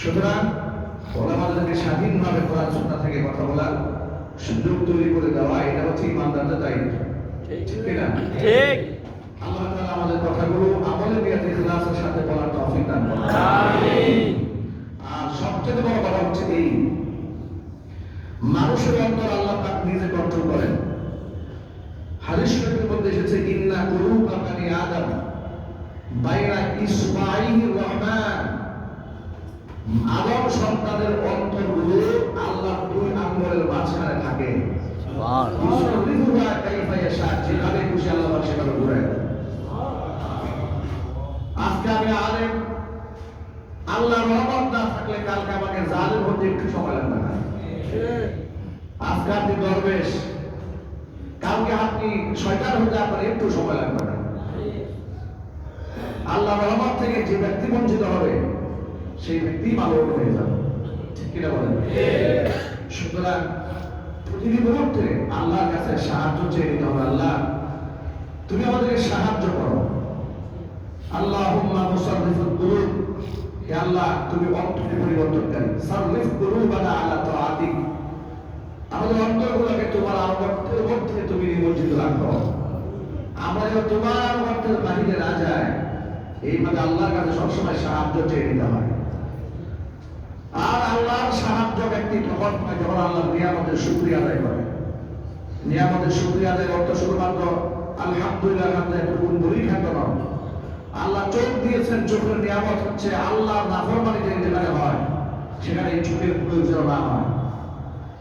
সুতরাং ওলামাদেরকে স্বাধীনভাবে কোরআন সুন্নাহ থেকে কথা বলার সুযোগ তৈরি করে দেওয়া, এটা হচ্ছে ইমানদারদের দায়িত্ব। ঠিক না? ঠিক। আল্লাহ তাআলা আমাদের কথাগুলো আমলে নিয়ত ইখলাসের সাথে বলার তৌফিক দান করুন। আমিন। আর সবচেয়ে বড় কথা হচ্ছে এই, মানুষের অন্তর আল্লাহ পাক নিজে কন্ট্রোল করেন। হাদিস শরীফের মধ্যে এসেছে, ইন্না কুলুবা বানি আদম বাইনা ইসবাইহির রহমান। আদম সন্তানের অন্তরগুলো আল্লাহ দুই আঙ্গুলের মাঝখানে থাকে। সুবহানাল্লাহ। কাইফা ইয়াশা, যেভাবে খুশি আল্লাহ পাক সেভাবে ঘুরায়। আজকে আমি আলেম, আল্লাহর রহমত না থাকলে কালকে আমাকে জালেম হতে একটু সময় লাগবে না। আজকে আপনি দরবেশ, কালকে আপনি শয়তান হতে আপনার একটু সময় লাগবে না। আল্লাহর রহমত থেকে যে ব্যক্তি বঞ্চিত হবে সেই ব্যক্তি মালুম হয়ে যাবে। ঠিক কিনা বলেন? সুতরাং প্রতিটি মুহূর্তে আল্লাহর কাছে সাহায্য চেয়ে নিতে হবে। আল্লাহ, তুমি আমাদেরকে সাহায্য করো। আল্লাহুম্মা মুসাররিফুল কুলুব, হে আল্লাহ তুমি অন্তরের পরিবর্তনকারী। সাররিফ কুলুবানা আলা তাআতিক, আমাদের অন্তরগুলোকে তোমার আনুগত্যের মধ্যে তুমি নিমজ্জিত রাখো। আমরা যেন তোমার আনুগত্যের বাহিরে না যায়, এইভাবে আল্লাহর কাছে সবসময় সাহায্য চেয়ে নিতে হয়। আর আল্লাহর সাহায্য ব্যক্তি তখন পায় যখন আল্লাহর নিয়ামতের শুকরিয়া আদায় করে। নিয়ামতের শুকরিয়া আদায় অর্থ শুধুমাত্র আলহামদুলিল্লাহ এতটুকুন বলেই খাদ্য নয়। আল্লাহ চোখ দিয়েছেন, চোখের নিয়ামত হচ্ছে আল্লাহর নাফরমানি যেখানে হয় সেখানে এই চোখের প্রয়োজন না হয়।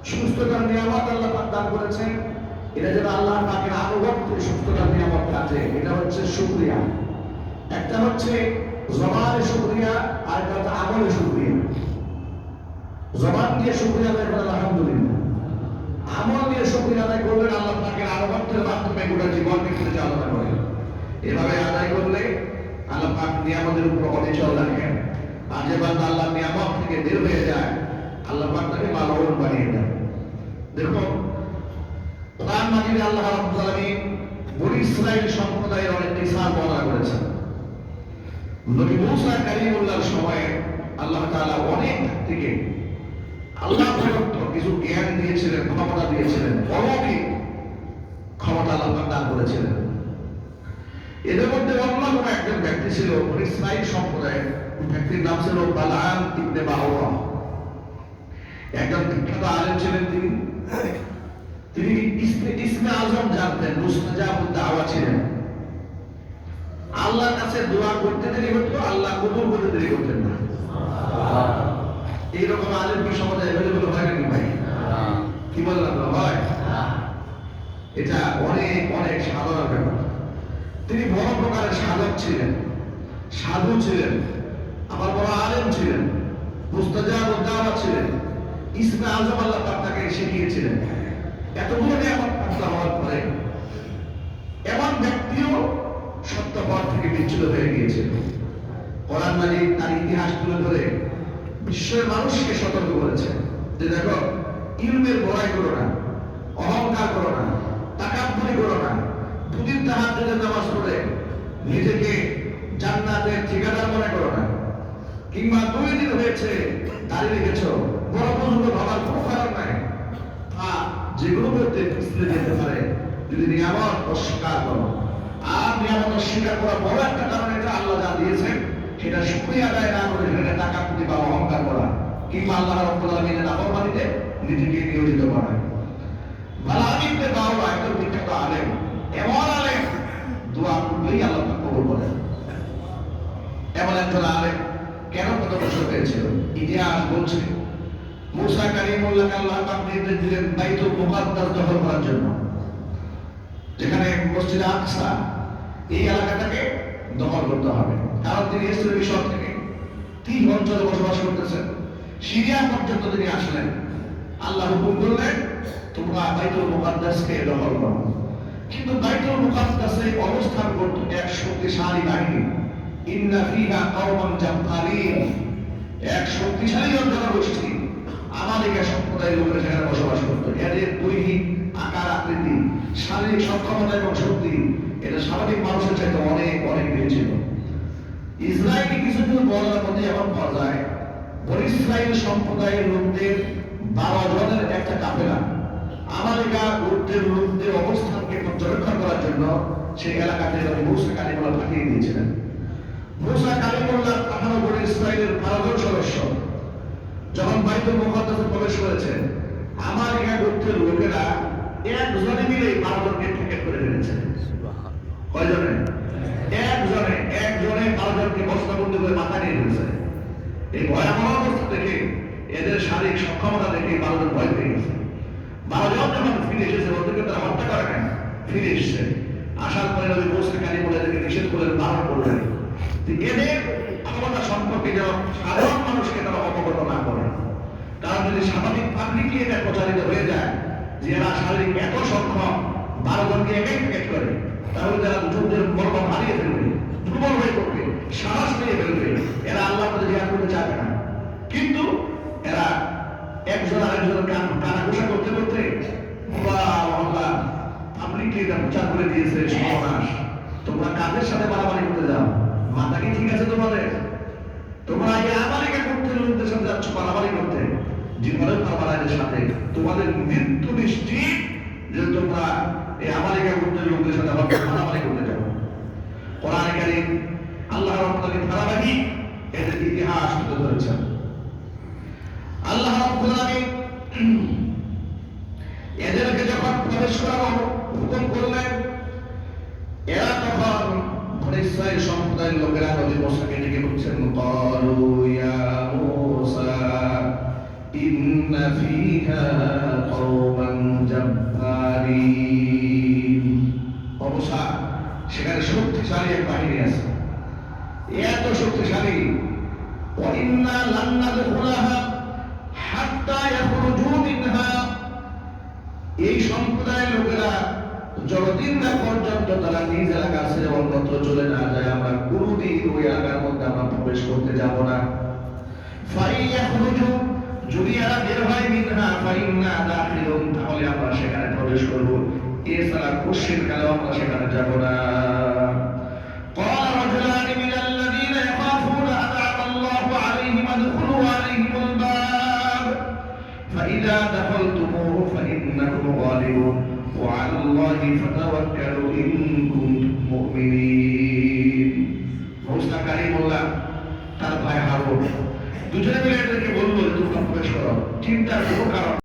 সুস্থতার নিয়ামত আল্লাহ পাক দান করেছেন, এটা যেন আল্লাহ পাকের আনুগত্যে সুস্থতার নিয়ামত কাটে, এটা হচ্ছে শুকরিয়া। একটা হচ্ছে জবানের শুকরিয়া, আর একটা হচ্ছে আমলের শুকরিয়া। জবান দিয়ে শুকরিয়া আদায় করেন আলহামদুলিল্লাহ, আমল দিয়ে শুকরিয়া আদায় করলেন আল্লাহ পাকের আনুগত্যের মাধ্যমে গোটা জীবনকে পরিচালনা করেন। এভাবে আদায় করলে আল্লাহ পাক নিয়ামতের উপর অবিচল রাখেন। আর যে বান্দা আল্লাহর নিয়ামত থেকে বের হয়ে যায়, আল্লাহ পাক তাকে মালউন বানিয়ে দেন। দেখুন, কোরআন মাজিদে আল্লাহ রাব্বুল আলামিন বনী ইসরাইল সম্প্রদায়ের অনেক কিসার বর্ণনা করেছেন। নবী মুসা কালিমুল্লাহর সময়ে আল্লাহ তাআলা অনেক থেকে আল্লাহ প্রদত্ত কিছু জ্ঞান দিয়েছিলেন, ক্ষমতা দিয়েছিলেন, অলৌকিক ক্ষমতা আল্লাহ পাক দান করেছিলেন। এদের মধ্যে অন্যতম একজন ব্যক্তি ছিল বনী ইসরাইল সম্প্রদায়ের, ব্যক্তির নাম ছিল বালাম ইবনে বাউরা। একজন বিখ্যাত আলেম ছিলেন তিনি। তিনি ইসমে আজম জানতেন, মুস্তাজাবুদ দাওয়া ছিলেন। আল্লাহর কাছে দোয়া করতে দেরি হতো, আল্লাহ কবুল করতে দেরি করতেন না। এইরকম আলেম কি সমাজে অ্যাভেলেবল হয় নাকি ভাই? কি বললাম হয়? এটা অনেক অনেক সাধারণ ব্যাপার। তিনি বড় প্রকারের সাধক ছিলেন, সাধু ছিলেন, আবার বড় আলেম ছিলেন, মুস্তাজাবুদ দাওয়া ছিলেন। ইসমে আজম আল্লাহ পাক তাকে শিখিয়েছিলেন। এতগুলো নিয়ামত প্রাপ্ত হওয়ার পরে এমন ব্যক্তিও সত্য পথ থেকে বিচ্যুত হয়ে গিয়েছিল। কোরআন মাজিদ তার ইতিহাস তুলে ধরে বিশ্বের মানুষকে সতর্ক করেছে যে দেখো, ইলমের বড়াই করো না, অহংকার করো না, তাকাব্বুরি করো না। দুদিন তাহাজ্জুদের নামাজ পড়ে নিজেকে জান্নাতের ঠিকাদার মনে করো না। কিংবা 2 দিন হয়েছে দাঁড়িয়ে রেখেছো, বড় বুজুর্গ ভাবার কোনো কারণ নাই। যেগুলো করতে পিছলে যেতে পারে যদি নিয়ামত অস্বীকার করো। আর নিয়ামত অস্বীকার করার বড় একটা কারণ এটা, আল্লাহ যা দিয়েছেন সেটা শুকরিয়া আদায় না করে সেটা তাকাব্বুরি বা অহংকার করা, কিংবা আল্লাহ রাব্বুল আলামিনের নাফরমানিতে নিজেকে নিয়োজিত করা। বালাম ইবনে বাউরা একজন বিখ্যাত আলেম, এমন আলেম দোয়া করলেই আল্লাহ কবুল করেন। এমন একজন আলেম কেন পদভ্রষ্ট হয়েছিল? ইতিহাস বলছে মুসা কালিমুল্লাহকে আল্লাহ পাক নির্দেশ দিলেন বাইতুল মুকাদ্দাস দখল করার জন্য, যেখানে মসজিদ আকসা, এই এলাকাটাকে দখল করতে হবে। কারণ তিনি এসেছিলেন মিশর থেকে, 3 অঞ্চলে বসবাস করতেছেন। সিরিয়া পর্যন্ত তিনি আসলেন। আল্লাহ হুকুম করলেন তোমরা বাইতুল মুকাদ্দাসকে দখল করো। কিন্তু বাইতুল মুকাদ্দাসে অবস্থান করত এক শক্তিশালী বাহিনী। ইন্না ফিহা কওমান জাব্বারিন, এক শক্তিশালী জনগোষ্ঠী আমালিকা সম্প্রদায়ের লোকেরা সেখানে বসবাস করত। এদের দৈহিক আকার আকৃতি, শারীরিক সক্ষমতা এবং শক্তি এটা স্বাভাবিক মানুষের চাইতে অনেক অনেক বেশি ছিল। ইসরায়েলি কিছু কিছু বর্ণনার মধ্যে এমন পাওয়া যায় বনী ইসরাইল সম্প্রদায়ের লোকদের 12 জনের একটা কাফেলা আমালিকা গোত্রের লোকদের অবস্থানকে পর্যবেক্ষণ করার জন্য সেই এলাকাতে নবী মুসা কালিমুল্লাহ পাঠিয়ে দিয়েছিলেন। মুসা কালিমুল্লাহ পাঠানো বনী ইসরাইলের 12 জন সদস্য যখন বাইতুল মুকাদ্দাসে প্রবেশ করেছে, আমালিকা গোত্রের লোকেরা একজনে মিলে 12 জনকে ঠেকেট করে ফেলেছে। কয়জনে? একজনে 12 জনকে বস্তাবন্দি করে মাথা নিয়ে ফেলেছে। এই ভয়াবহ অবস্থা দেখে, এদের শারীরিক সক্ষমতা দেখে 12 জন ভয় পেয়ে গেছে। 12 জন যখন ফিরে এসেছে, ওদেরকে তারা হত্যা করে নাই, ফিরে এসেছে। আসার পরে নবী মুসা কালিমুল্লাহ এদেরকে নিষেধ করলেন, বারণ করলেন এদের ক্ষমতা সম্পর্কে যেন সাধারণ মানুষকে তারা অবগত না করে। তারা যদি স্বাভাবিক পাবলিকলি এটা প্রচারিত হয়ে যায় যে এরা শারীরিক এত সক্ষম, 12 জনকে একাই টিকেট করে, তাহলে তারা যুদ্ধের মনোভাব হারিয়ে ফেলবে, দুর্বল হয়ে পড়বে, সাহস নিয়ে ফেলবে, এরা আল্লাহ জিহাদ করতে চাবে না। কিন্তু এরা একজন আরেকজনের কানাঘুষা করতে করতে আল্লাহ পাবলিকলি এটা প্রচার করে দিয়েছে, সর্বনাশ। তোমরা কাদের সাথে মারামারি করতে যাও? মাথা কি ঠিক আছে তোমাদের? তোমরা এই আমালিকা করতে লোকদের সাথে যাচ্ছ মারামারি করতে, জীবনের মারামারির সাথে তোমাদের মৃত্যু নিশ্চিত যে তোমরা এই আমালিকা করতে লোকদের সাথে মারামারি করতে যাও। কোরআনে কারীম আল্লাহ রাব্বুল আলামিন ধারাবাহিক এদের ইতিহাস তুলে ধরেছেন। আল্লাহ রাব্বুল আলামিন এদেরকে যখন প্রবেশ করার হুকুম করলেন, এরা তখন বনী ইসরাইল সম্প্রদায়ের লোকেরা নবী মুসাকে ডেকে বলছেন, ক্বালু ইয়া মূসা ইন্না ফীহা কওমান জাব্বারিন। ও মূসা, সেখানে শক্তিশালী এক বাহিনী আছে, এত শক্তিশালী, ওয়া ইন্না লান নাদখুলাহা হাত্তা ইয়াখরুজু মিনহা। এই সম্প্রদায়ের লোকেরা যতদিন না পর্যন্ত তারা নিজ এলাকা ছেড়ে অন্যত্র চলে না যায়, আমরা কোনদিন ওই এলাকার মধ্যে আমরা প্রবেশ করতে যাব না। ফাইয়াখরুজু, যদি এরা বের হয় মিনহা ফাইন্না দাখিলুন, তাহলে আমরা সেখানে প্রবেশ করব, এছাড়া খুশির কালে আমরা সেখানে যাব না। قال رجلان من الذين يخافون أنعم الله عليهم ادخلوا عليهم الباب فإذا دخلتموه فإنكم غالبون وعلى الله فتوكلوا إن كنتم مؤمنين। মুসা কালিমুল্লাহ তার ভাই হারুন দুজনে মিলে এদেরকে বলল, তোমরা প্রবেশ করো, চিন্তার কোনো কারণ